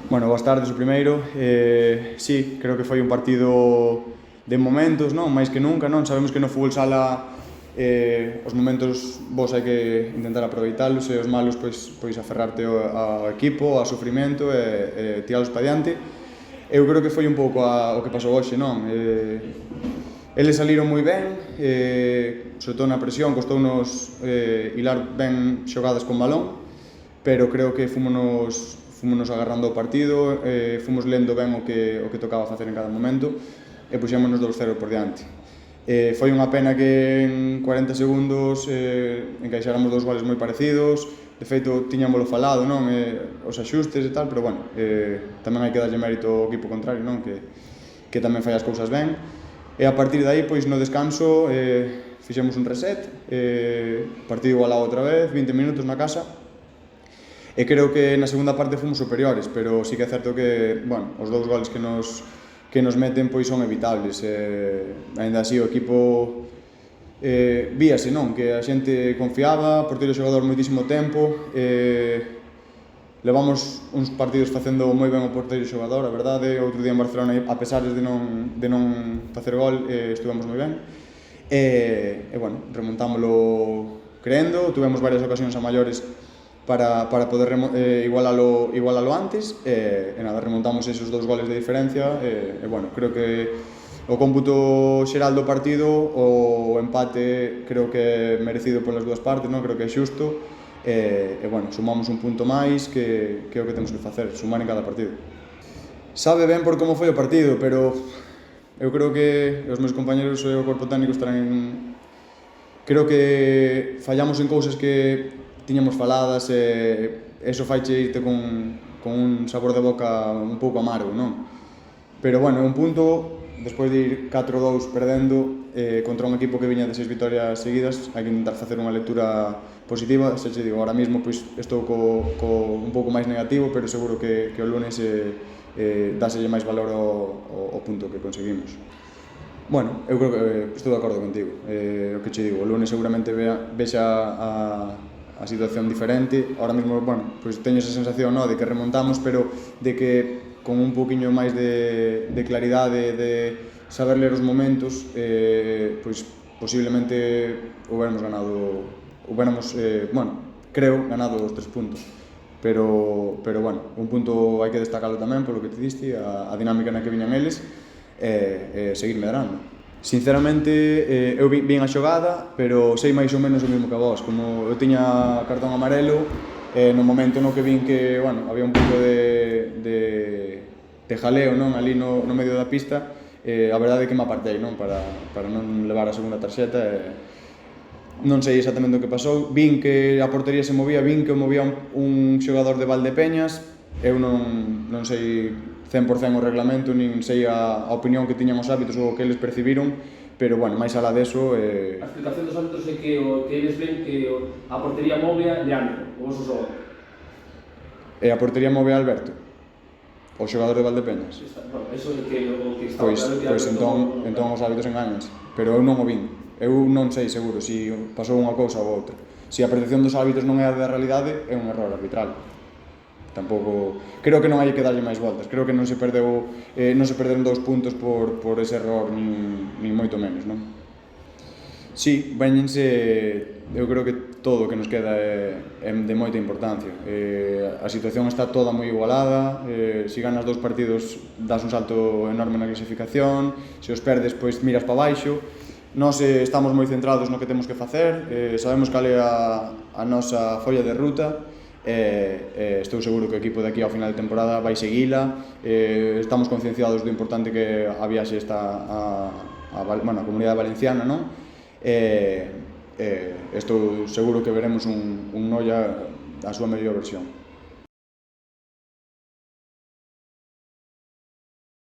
Bueno, boas tardes o primeiro. Sí, creo que foi un partido de momentos, non? Mais que nunca, non? Sabemos que no fútbol sala os momentos vos hai que intentar aproveitalos e os malos pois aferrarte ao equipo, ao sufrimento e tiralos para diante. Eu creo que foi un pouco o que pasou hoxe, non? Eles saliron moi ben, sobre todo na presión, costounos hilar ben xogadas con balón, pero creo que fomos agarrando o partido, fomos lendo ben o que tocaba facer en cada momento e puxémonos 2-0 por diante. Foi unha pena que en 40 segundos encaixáramos dous goles moi parecidos. De feito, tiñámoslo falado, non? Os axustes e tal, pero bueno, tamén hai que darlle mérito ao equipo contrario, non? Que tamén fai as cousas ben. E a partir de aí, pois no descanso, fixemos un reset, partido igualado outra vez, 20 minutos na casa, e creo que na segunda parte fomos superiores, pero sí que é certo que, bueno, os dous goles que nos meten pois son evitables. Aínda así o equipo víase, non? Que a xente confiaba, por ter o xogador moitísimo tempo, levamos uns partidos facendo moi ben o porteiro xogador, a verdade. Outro día en Barcelona, a pesar de non facer gol, estuvemos moi ben. Bueno, remontámoslo creendo, tuvemos varias ocasións a maiores para poder igualalo antes, e nada, remontamos esos dous goles de diferencia, e bueno, creo que o cómputo xeral do partido, o empate creo que é merecido polas dúas partes, non? Creo que é xusto. Bueno, sumamos un punto máis que é o que temos que facer, sumar en cada partido. Sabe ben por como foi o partido, pero eu creo que os meus compañeros e o corpo técnico estarán creo que fallamos en cousas que tiñamos faladas, e eso faiche irte con un sabor de boca un pouco amargo, non? Pero bueno, un punto, despois de ir 4-2 perdendo contra un equipo que viña de 6 vitorias seguidas, hai que intentar facer unha lectura positiva. Se che digo, ahora mismo pois estou un pouco máis negativo, pero seguro que o lunes dáselle máis valor ao punto que conseguimos. Bueno, eu creo que estou de acordo contigo. O que che digo, o lunes seguramente vexa a situación diferente. Ahora mismo, bueno, pois teño esa sensación, no, de que remontamos, pero de que con un poquinho máis de claridade, de saber ler os momentos, pois posiblemente hubiéramos ganado, bueno, creo, ganado os 3 puntos. Pero bueno, un punto hai que destacarlo tamén polo que te diste, a dinámica na que viñan eles, e seguir medrando. Sinceramente, eu vin a xogada, pero sei máis ou menos o mesmo que a vos. Como eu tiña cartón amarelo, no momento no que vin que, bueno, había un pouco de jaleo, non? Ali no medio da pista, a verdade é que me apartei, non? Para non levar a segunda tarxeta. Non sei exactamente o que pasou. Vin que a portería se movía, vin que o movía un xogador de Valdepeñas. Eu non sei 100% o reglamento, nin sei a opinión que tiñan os árbitros ou o que eles percibiron, pero, bueno, máis alá deso... A explicación dos árbitros é que eles ven que a portería move a Leandro, o vosso xogador. E a portería move a Alberto, o xogador de Valdepeñas. Bueno, eso é o que está... Pois entón os árbitros engañanse, pero eu non o vin. Eu non sei seguro se pasou unha cousa ou outra. Se a percepción dos árbitros non é a da realidade, é un error arbitral. Tampouco, creo que non hai que darlle máis voltas. Creo que non se perderon 2 puntos por ese error, nin moito menos, non? Sí, véñense, eu creo que todo o que nos queda é de moita importancia. A situación está toda moi igualada. Se ganas 2 partidos, das un salto enorme na clasificación. Se os perdes, pois miras para baixo. Nós estamos moi centrados no que temos que facer. Sabemos cal é a nosa folla de ruta. Estou seguro que o equipo de aquí ao final de temporada vai seguila. Estamos concienciados do importante que a viaxe está a comunidade valenciana, non? Estou seguro que veremos un Noia a súa mellor versión.